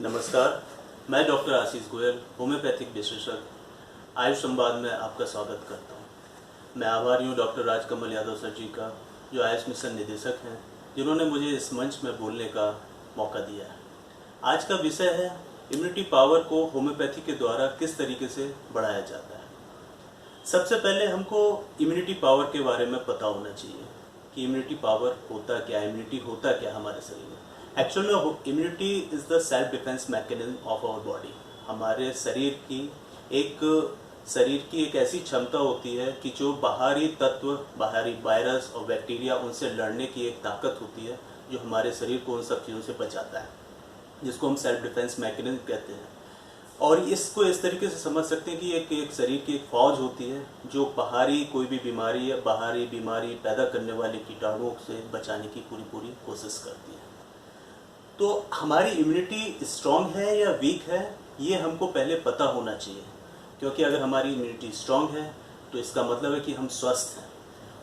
नमस्कार, मैं doctor Ashish Goyal, homeopathic विशेषज्ञ, आयुष संवाद में आपका स्वागत करता हूं। मैं आभारी हूं डॉक्टर राजकमल यादव सर जी का, जो आयुष मिशन निदेशक हैं, जिन्होंने मुझे इस मंच में बोलने का मौका दिया है। आज का विषय है इम्यूनिटी पावर को होम्योपैथी के द्वारा किस तरीके से बढ़ाया जाता है। सबसे पहले हमको इम्यूनिटी पावर के बारे में पता होना चाहिए कि इम्यूनिटी पावर होता क्या, इम्यूनिटी होता क्या हमारे शरीर में। एक्चुअल में immunity is the self defence mechanism of our body. हमारे शरीर की एक ऐसी क्षमता होती है कि जो बाहरी तत्व, बाहरी वायरस और बैक्टीरिया, उनसे लड़ने की एक ताकत होती है जो हमारे शरीर को उन सब चीज़ों से बचाता है, जिसको हम सेल्फ डिफेंस मैकेनिज्म कहते हैं। और इसको इस तरीके से समझ सकते हैं कि एक शरीर की एक फौज होती है जो बाहरी कोई भी बीमारी या बाहरी बीमारी पैदा करने वाले कीटाणुओं से बचाने की पूरी कोशिश करती है। तो हमारी इम्यूनिटी स्ट्रांग है या वीक है, ये हमको पहले पता होना चाहिए, क्योंकि अगर हमारी इम्यूनिटी स्ट्रांग है तो इसका मतलब है कि हम स्वस्थ हैं।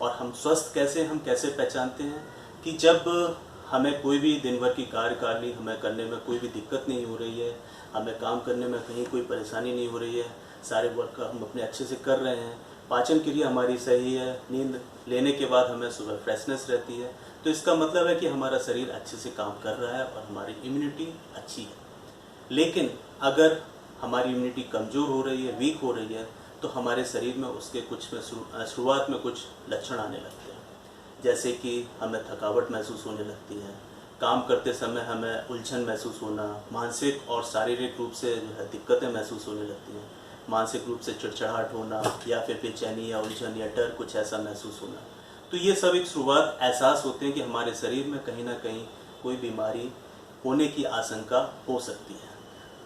और हम स्वस्थ हम कैसे पहचानते हैं कि जब हमें कोई भी दिन भर की कार्यकारिणी हमें करने में कोई भी दिक्कत नहीं हो रही है, हमें काम करने में कहीं कोई परेशानी नहीं हो रही है, सारे वर्क हम अपने अच्छे से कर रहे हैं, पाचन क्रिया हमारी सही है, नींद लेने के बाद हमें सुबह फ्रेशनेस रहती है, तो इसका मतलब है कि हमारा शरीर अच्छे से काम कर रहा है और हमारी इम्यूनिटी अच्छी है। लेकिन अगर हमारी इम्यूनिटी कमज़ोर हो रही है, वीक हो रही है, तो हमारे शरीर में उसके कुछ में शुरुआत में कुछ लक्षण आने लगते हैं, जैसे कि हमें थकावट महसूस होने लगती है, काम करते समय हमें उलझन महसूस होना, मानसिक और शारीरिक रूप से जो है दिक्कतें महसूस होने लगती हैं, मानसिक रूप से चिड़चिड़ाहट होना या फिर बेचैनी या उलझन या डर कुछ ऐसा महसूस होना। तो ये सब एक शुरुआत एहसास होते हैं कि हमारे शरीर में कहीं ना कहीं कोई बीमारी होने की आशंका हो सकती है।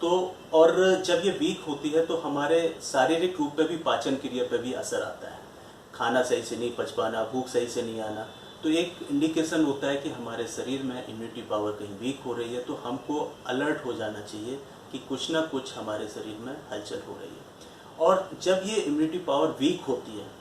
तो और जब ये वीक होती है तो हमारे शारीरिक रूप पे भी, पाचन क्रिया पे भी असर आता है। खाना सही से नहीं पच पाना, भूख सही से नहीं आना, तो एक इंडिकेशन होता है कि हमारे शरीर में इम्यूनिटी पावर कहीं वीक हो रही है। तो हमको अलर्ट हो जाना चाहिए कि कुछ ना कुछ हमारे शरीर में हलचल हो रही है। और जब ये इम्यूनिटी पावर वीक होती है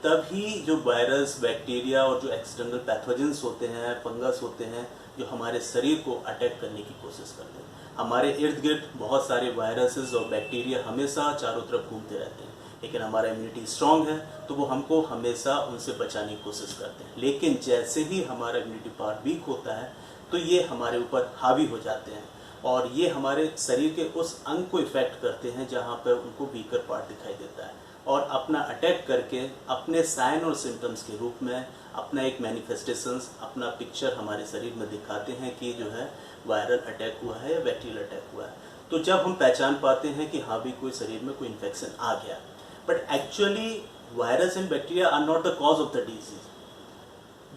तभी जो वायरस, बैक्टीरिया और जो एक्सटर्नल पैथोजेंस होते हैं, फंगस होते हैं, जो हमारे शरीर को अटैक करने की कोशिश करते हैं। हमारे इर्द गिर्द बहुत सारे वायरसेस और बैक्टीरिया हमेशा चारों तरफ घूमते रहते हैं, लेकिन हमारा इम्यूनिटी स्ट्रांग है तो वो हमको हमेशा उनसे बचाने की कोशिश करते हैं। लेकिन जैसे ही हमारा इम्यूनिटी पावर वीक होता है तो ये हमारे ऊपर हावी हो जाते हैं और ये हमारे शरीर के उस अंग को इफेक्ट करते हैं जहाँ पर उनको वीकर पार्ट दिखाई देता है, और अपना अटैक करके अपने साइन और सिम्टम्स के रूप में अपना एक मैनिफेस्टेशंस, अपना पिक्चर हमारे शरीर में दिखाते हैं कि जो है वायरल अटैक हुआ है या बैक्टीरियल अटैक हुआ है। तो जब हम पहचान पाते हैं कि हाँ भी कोई शरीर में कोई इन्फेक्शन आ गया, but actually virus and bacteria are not the cause of the disease,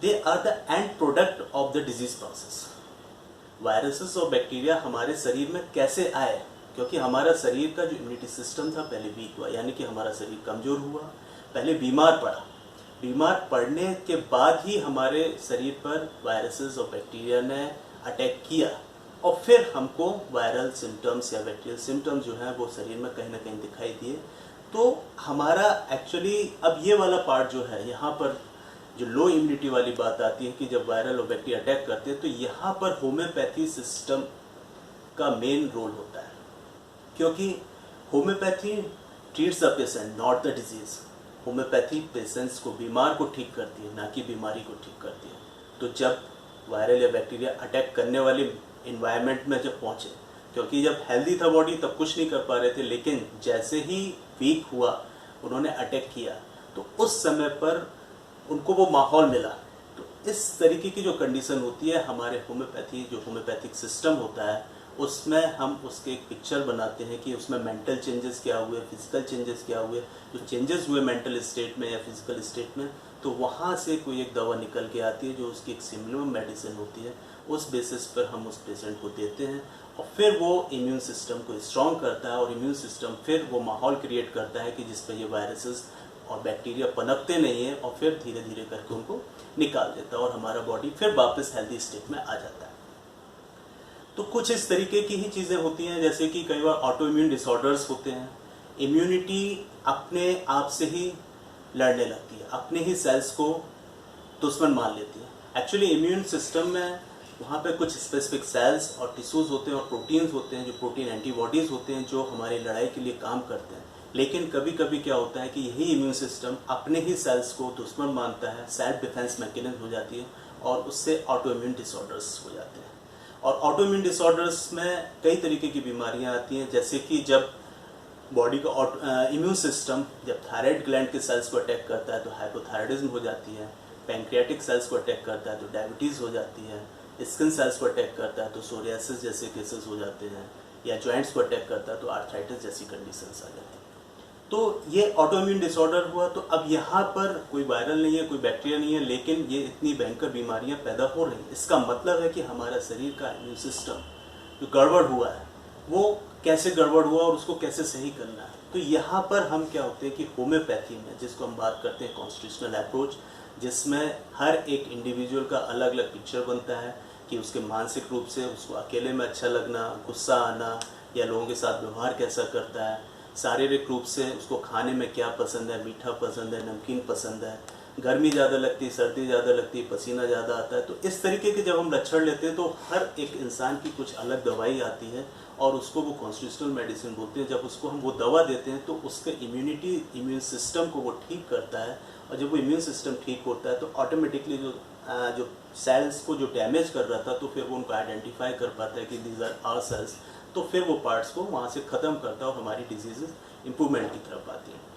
they are the end product of the disease process. Viruses और बैक्टीरिया हमारे शरीर में कैसे आए, क्योंकि हमारा शरीर का जो इम्यूनिटी सिस्टम था पहले वीक हुआ, यानी कि हमारा शरीर कमज़ोर हुआ, पहले बीमार पड़ा। बीमार पड़ने के बाद ही हमारे शरीर पर वायरसेस और बैक्टीरिया ने अटैक किया और फिर हमको वायरल सिम्टम्स या बैक्टीरियल सिम्टम्स जो हैं वो शरीर में कहीं ना कहीं दिखाई दिए। तो हमारा एक्चुअली अब ये वाला पार्ट जो है, यहाँ पर जो लो इम्यूनिटी वाली बात आती है कि जब वायरल और बैक्टीरिया अटैक करते हैं, तो यहाँ पर होम्योपैथी सिस्टम का मेन रोल होता है, क्योंकि homeopathy treats the patient not the disease. Homeopathy patients को, बीमार को ठीक करती है, ना कि बीमारी को ठीक करती है। तो जब वायरल या बैक्टीरिया अटैक करने वाले इन्वायरमेंट में जब पहुँचे, क्योंकि जब हेल्दी था बॉडी तब कुछ नहीं कर पा रहे थे, लेकिन जैसे ही वीक हुआ, उन्होंने अटैक किया, तो उस समय पर उनको वो माहौल मिला। तो इस तरीके की जो कंडीशन होती है, हमारे होम्योपैथिक सिस्टम होता है, उसमें हम उसके एक पिक्चर बनाते हैं कि उसमें मेंटल चेंजेस क्या हुए, फिजिकल चेंजेस क्या हुए। जो चेंजेस हुए मेंटल स्टेट में या फिजिकल स्टेट में, तो वहाँ से कोई एक दवा निकल के आती है जो उसकी एक सिमिलर मेडिसिन होती है। उस बेसिस पर हम उस पेशेंट को देते हैं और फिर वो इम्यून सिस्टम को स्ट्रॉन्ग करता है, और इम्यून सिस्टम फिर वो माहौल क्रिएट करता है कि जिस पर ये वायरसेस और बैक्टीरिया पनपते नहीं है, और फिर धीरे धीरे करके उनको निकाल देता है और हमारा बॉडी फिर वापस हेल्दी स्टेट में आ जाता है। तो कुछ इस तरीके की ही चीज़ें होती हैं, जैसे कि कई बार ऑटो इम्यून डिसऑर्डर्स होते हैं। इम्यूनिटी अपने आप से ही लड़ने लगती है, अपने ही सेल्स को दुश्मन मान लेती है। एक्चुअली इम्यून सिस्टम में वहाँ पे कुछ स्पेसिफिक सेल्स और टिश्यूज़ होते हैं और प्रोटीन्स होते हैं, जो प्रोटीन एंटीबॉडीज़ होते हैं जो हमारी लड़ाई के लिए काम करते हैं। लेकिन कभी कभी क्या होता है कि यही इम्यून सिस्टम अपने ही सेल्स को दुश्मन मानता है, सेल्फ डिफेंस मैकेनिज्म हो जाती है और उससे ऑटो इम्यून डिसऑर्डर्स हो जाते हैं। और ऑटो इम्यून डिसऑर्डर्स में कई तरीके की बीमारियां आती हैं, जैसे कि जब बॉडी का इम्यून सिस्टम जब थायराइड ग्लैंड के सेल्स को अटैक करता है तो हाइपोथायराइडिज्म हो जाती है, पैंक्रियाटिक सेल्स को अटैक करता है तो डायबिटीज़ हो जाती है, स्किन सेल्स को अटैक करता है तो सोरियासिस जैसे केसेस हो जाते हैं, या जॉइंट्स को अटैक करता है तो आर्थराइटिस जैसी कंडीशंस आ जाती हैं। तो ये ऑटो इम्यून डिसऑर्डर हुआ। तो अब यहाँ पर कोई वायरल नहीं है, कोई बैक्टीरिया नहीं है, लेकिन ये इतनी भयंकर बीमारियाँ पैदा हो रही हैं। इसका मतलब है कि हमारा शरीर का इम्यून सिस्टम जो गड़बड़ हुआ है वो कैसे गड़बड़ हुआ और उसको कैसे सही करना है। तो यहाँ पर हम क्या होते हैं कि होम्योपैथी में, जिसको हम बात करते हैं कॉन्स्टिट्यूशनल अप्रोच, जिसमें हर एक इंडिविजुअल का अलग अलग पिक्चर बनता है कि उसके मानसिक रूप से उसको अकेले में अच्छा लगना, गुस्सा आना, या लोगों के साथ व्यवहार कैसा करता है, शारीरिक रूप से उसको खाने में क्या पसंद है, मीठा पसंद है, नमकीन पसंद है, गर्मी ज़्यादा लगती है, सर्दी ज़्यादा लगती है, पसीना ज़्यादा आता है। तो इस तरीके के जब हम लक्षण लेते हैं तो हर एक इंसान की कुछ अलग दवाई आती है और उसको वो कॉन्स्टिट्यूशनल मेडिसिन बोलते हैं। जब उसको हम वो दवा देते हैं तो उसके इम्यून सिस्टम को वो ठीक करता है, और जब वो इम्यून सिस्टम ठीक होता है तो ऑटोमेटिकली जो सेल्स को जो डैमेज कर रहा था तो फिर वो उनको आइडेंटिफाई कर पाता है कि दीज आर आवर सेल्स, तो फिर वो पार्ट्स को वहाँ से ख़त्म करता है और हमारी डिजीजेस इंप्रूवमेंट की तरफ आती हैं।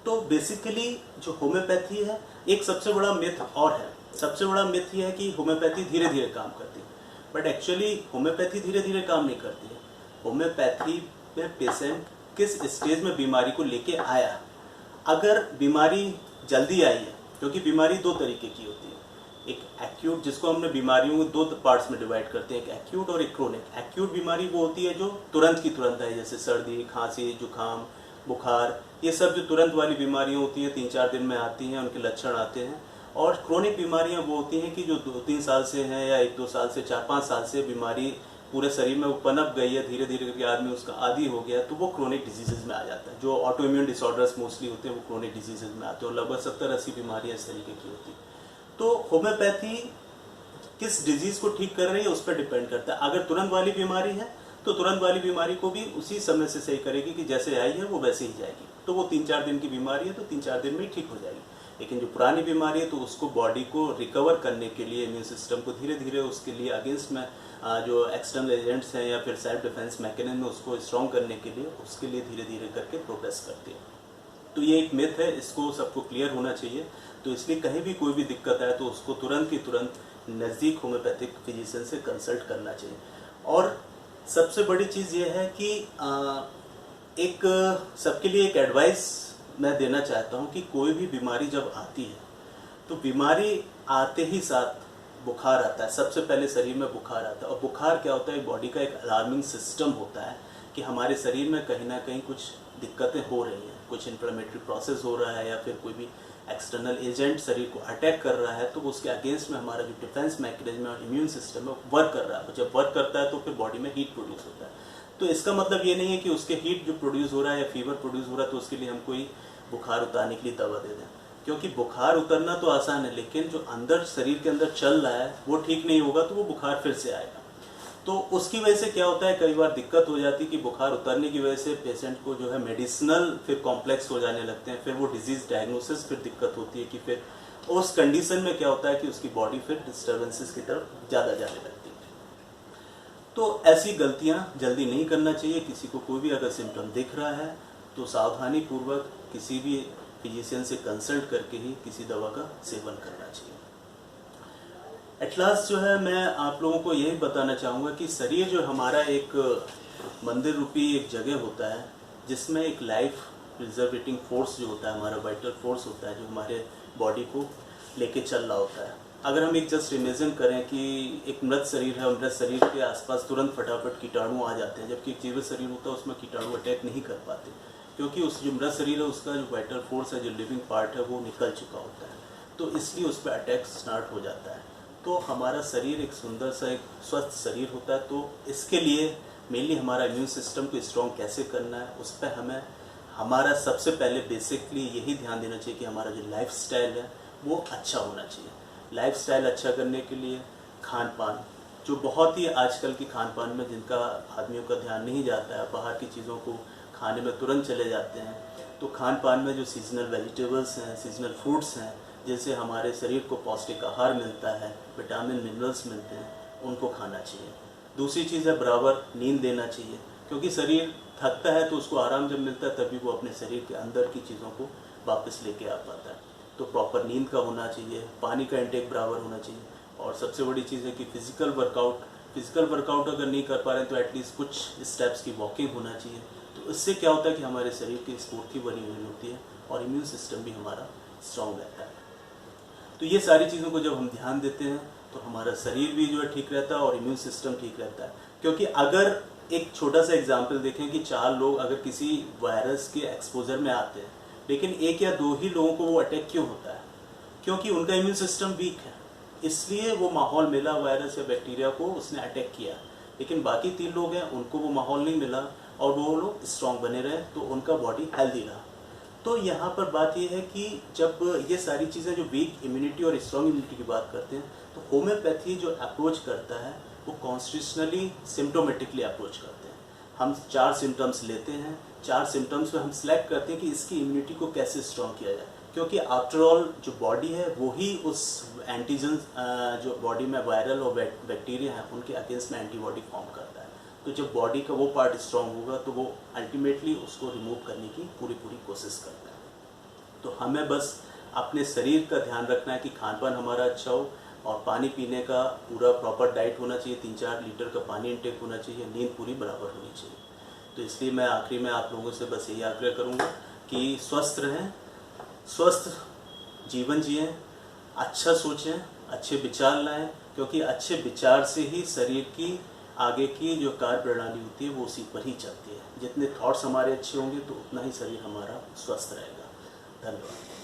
तो बेसिकली जो होम्योपैथी है, एक सबसे बड़ा मिथ और है, सबसे बड़ा मिथ ये है कि होम्योपैथी धीरे धीरे काम करती है, बट एक्चुअली होम्योपैथी धीरे धीरे काम नहीं करती है। होम्योपैथी में पेशेंट किस स्टेज में बीमारी को लेके आया, अगर बीमारी जल्दी आई है, क्योंकि बीमारी दो तरीके की होती है, एक एक्यूट, जिसको हमने बीमारियों को दो पार्ट्स में डिवाइड करते हैं, एक एक्यूट और एक क्रोनिक। एक्यूट बीमारी वो होती है जो तुरंत की तुरंत है, जैसे सर्दी, खांसी, जुकाम, बुखार, ये सब जो तुरंत वाली बीमारियां होती हैं 3-4 दिन में आती हैं, उनके लक्षण आते हैं। और क्रोनिक बीमारियां वो होती हैं कि जो 2-3 साल से हैं या 1-2 साल से 4-5 साल से बीमारी पूरे शरीर में वो पनप गई है, धीरे धीरे करके आदमी उसका आदी हो गया, तो वो क्रोनिक डिजीजेज में आ जाता है। जो ऑटो इम्यून डिसऑर्डर्स मोस्टली होते हैं वो क्रोनिक डिजीजेज में आते हैं, और लगभग 70-80 बीमारियाँ इस तरीके की होती हैं। तो होम्योपैथी किस डिजीज को ठीक कर रही है उस पर डिपेंड करता है। अगर तुरंत वाली बीमारी है तो तुरंत वाली बीमारी को भी उसी समय से सही करेगी कि जैसे आई है वो वैसे ही जाएगी। तो वो 3-4 दिन की बीमारी है तो 3-4 दिन में ही ठीक हो जाएगी। लेकिन जो पुरानी बीमारी है तो उसको बॉडी को रिकवर करने के लिए, इम्यून सिस्टम को धीरे धीरे उसके लिए अगेंस्ट में जो एक्सटर्नल एजेंट्स हैं या फिर सेल्फ डिफेंस मैकेनिज्म में उसको स्ट्रॉन्ग करने के लिए, उसके लिए धीरे धीरे करके प्रोग्रेस करती है। तो ये एक मिथ है, इसको सबको क्लियर होना चाहिए। तो इसलिए कहीं भी कोई भी दिक्कत आए तो उसको तुरंत की तुरंत नज़दीक होम्योपैथिक फिजिशियन से कंसल्ट करना चाहिए। और सबसे बड़ी चीज़ ये है कि एक सबके लिए एक एडवाइस मैं देना चाहता हूँ कि कोई भी बीमारी जब आती है तो बीमारी आते ही साथ बुखार आता है। सबसे पहले शरीर में बुखार आता है, और बुखार क्या होता है, बॉडी का एक अलार्मिंग सिस्टम होता है कि हमारे शरीर में कहीं ना कहीं कुछ दिक्कतें हो रही हैं, कुछ इन्फ्लेमेटरी प्रोसेस हो रहा है या फिर कोई भी एक्सटर्नल एजेंट शरीर को अटैक कर रहा है। तो उसके अगेंस्ट में हमारा जो डिफेंस मैकेनिज्म और इम्यून सिस्टम है वर्क कर रहा है। जब वर्क करता है तो फिर बॉडी में हीट प्रोड्यूस होता है। तो इसका मतलब ये नहीं है कि उसके हीट जो प्रोड्यूस हो रहा है या फीवर प्रोड्यूस हो रहा है तो उसके लिए हम कोई बुखार उतारने के लिए दवा दे दें, क्योंकि बुखार उतरना तो आसान है, लेकिन जो अंदर शरीर के अंदर चल रहा है वो ठीक नहीं होगा तो वो बुखार फिर से आएगा। तो उसकी वजह से क्या होता है, कई बार दिक्कत हो जाती है कि बुखार उतरने की वजह से पेशेंट को जो है मेडिसिनल फिर कॉम्प्लेक्स हो जाने लगते हैं, फिर वो डिजीज डायग्नोसिस फिर दिक्कत होती है कि फिर उस कंडीशन में क्या होता है कि उसकी बॉडी फिर डिस्टर्बेंसेस की तरफ ज़्यादा जाने लगती है। तो ऐसी गलतियां जल्दी नहीं करना चाहिए। किसी को कोई भी अगर सिम्टम दिख रहा है तो सावधानी पूर्वक किसी भी फिजिशियन से कंसल्ट करके ही किसी दवा का सेवन करना चाहिए। एट लास्ट जो है मैं आप लोगों को यही बताना चाहूँगा कि शरीर जो हमारा एक मंदिर रूपी एक जगह होता है, जिसमें एक लाइफ प्रिजर्वेटिंग फोर्स जो होता है, हमारा वाइटल फोर्स होता है जो हमारे बॉडी को लेके चल रहा होता है। अगर हम एक जस्ट इमेजिन करें कि एक मृत शरीर है, मृत शरीर के आसपास तुरंत फटाफट कीटाणु आ जाते हैं, जबकि एक जीवित शरीर होता है उसमें कीटाणु अटैक नहीं कर पाते, क्योंकि उस जो मृत शरीर है उसका जो वाइटल फोर्स है, जो लिविंग पार्ट है, वो निकल चुका होता है। तो इसलिए उस पर अटैक स्टार्ट हो जाता है। तो हमारा शरीर एक सुंदर सा एक स्वस्थ शरीर होता है। तो इसके लिए मेनली हमारा इम्यून सिस्टम को स्ट्रॉन्ग कैसे करना है उस पर हमें हमारा सबसे पहले बेसिकली यही ध्यान देना चाहिए कि हमारा जो लाइफ स्टाइल है वो अच्छा होना चाहिए। लाइफ स्टाइल अच्छा करने के लिए खान पान, जो बहुत ही आजकल की खान पान में जिनका आदमियों का ध्यान नहीं जाता है, बाहर की चीज़ों को खाने में तुरंत चले जाते हैं। तो खान पान में जो सीजनल वेजिटेबल्स हैं, सीजनल फ्रूट्स हैं, जिनसे हमारे शरीर को पौष्टिक आहार मिलता है, विटामिन मिनरल्स मिलते हैं, उनको खाना चाहिए। दूसरी चीज़ है बराबर नींद देना चाहिए, क्योंकि शरीर थकता है तो उसको आराम जब मिलता है तभी वो अपने शरीर के अंदर की चीज़ों को वापस लेके आ पाता है। तो प्रॉपर नींद का होना चाहिए, पानी का इंटेक बराबर होना चाहिए, और सबसे बड़ी चीज़ है कि फिजिकल वर्कआउट अगर नहीं कर पा रहे हैं तो एटलीस्ट कुछ स्टेप्स की वॉकिंग होना चाहिए। तो इससे क्या होता है कि हमारे शरीर की स्फूर्ति बनी हुई होती है और इम्यून सिस्टम भी हमारा स्ट्रांग रहता है। तो ये सारी चीज़ों को जब हम ध्यान देते हैं तो हमारा शरीर भी जो है ठीक रहता है और इम्यून सिस्टम ठीक रहता है। क्योंकि अगर एक छोटा सा एग्जाम्पल देखें कि 4 लोग अगर किसी वायरस के एक्सपोजर में आते हैं, लेकिन 1 या 2 ही लोगों को वो अटैक क्यों होता है? क्योंकि उनका इम्यून सिस्टम वीक है, इसलिए वो माहौल मिला, वायरस या बैक्टीरिया को उसने अटैक किया। लेकिन बाकी 3 लोग हैं, उनको वो माहौल नहीं मिला और वो लोग स्ट्रांग बने रहे, तो उनका बॉडी हेल्दी रहा। तो यहाँ पर बात यह है कि जब ये सारी चीज़ें जो वीक इम्यूनिटी और स्ट्रांग इम्यूनिटी की बात करते हैं, तो होम्योपैथी जो अप्रोच करता है वो कॉन्स्टिट्यूशनली सिम्टोमेटिकली अप्रोच करते हैं। हम 4 सिम्टम्स लेते हैं, 4 सिम्टम्स में हम सिलेक्ट करते हैं कि इसकी इम्यूनिटी को कैसे स्ट्रांग किया जाए, क्योंकि आफ्टर ऑल जो बॉडी है वही उस एंटीजन जो बॉडी में वायरल और बैक्टीरिया हैं उनके अगेंस्ट में एंटीबॉडी फॉर्म करता है। तो जब बॉडी का वो पार्ट स्ट्रांग होगा तो वो अल्टीमेटली उसको रिमूव करने की पूरी कोशिश करता है। तो हमें बस अपने शरीर का ध्यान रखना है कि खान पान हमारा अच्छा हो और पानी पीने का पूरा प्रॉपर डाइट होना चाहिए, 3-4 लीटर का पानी इंटेक होना चाहिए, नींद पूरी बराबर होनी चाहिए। तो इसलिए मैं आखिरी में आप लोगों से बस यही आग्रह करूँगा कि स्वस्थ रहें, स्वस्थ जीवन जिएं, अच्छा सोचें, अच्छे विचार लाएं, क्योंकि अच्छे विचार से ही शरीर की आगे की जो कार्य प्रणाली होती है वो उसी पर ही चलती है। जितने थॉट्स हमारे अच्छे होंगे तो उतना ही शरीर हमारा स्वस्थ रहेगा। धन्यवाद।